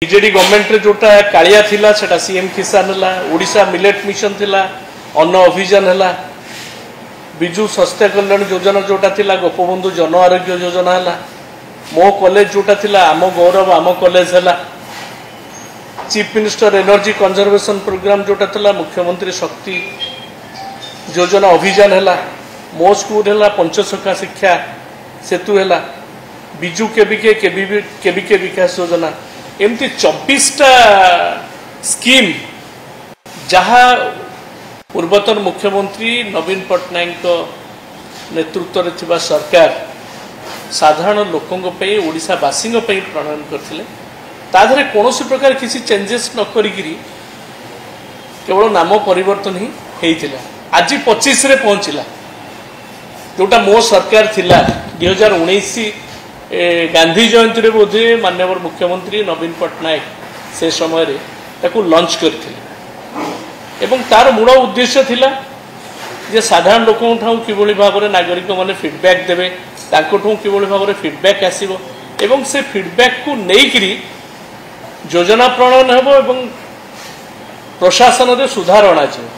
BJD government रे जोटा कालिया थिला सेटा सीएम किसान हला, ओडिशा मिलेट मिशन थिला, अन्न अभियान हला, बिजु स्वास्थ्य कल्याण योजना जोटा थिला, गोपबंधु जन आरोग्य योजना हला, मो कॉलेज जोटा थिला आम गौरव आम कॉलेज हला, chief minister energy conservation program जोटा थिला मुख्यमंत्री शक्ति योजना अभियान हला, मो स्कूल हला, पंचसखा शिक्षा सेतु हला, बिजु केबीके विकास योजना एमती 24टा स्कीम जहाँ पूर्वतन मुख्यमंत्री नवीन पट्टनायक नेतृत्व में थिबा सरकार साधारण लोकों ओडिशावासी प्रणयन करथिले। ताधरे कौन प्रकार किसी चेंजेस न करिगिरी केवल नाम परिवर्तन ही होइतिला। आज 25 रे पहुंचला जोटा मो सरकार थिला 2019 गांधी जयंती रे बोधे माननीय मुख्यमंत्री नवीन पट्टनायक से समय रे ताकू लॉन्च करथिले एवं तार मूल उद्देश्य थिला जे साधारण लोकों ठाऊ किभली भाव में नागरिक माने फीडबैक देबे, ताको ठाऊ किभली भाव में फीडबैक आसीबो एवं से फीडबैक को नेइकरी योजना प्रणयन हेबो एवं प्रशासन रे सुधार अणाजिबो।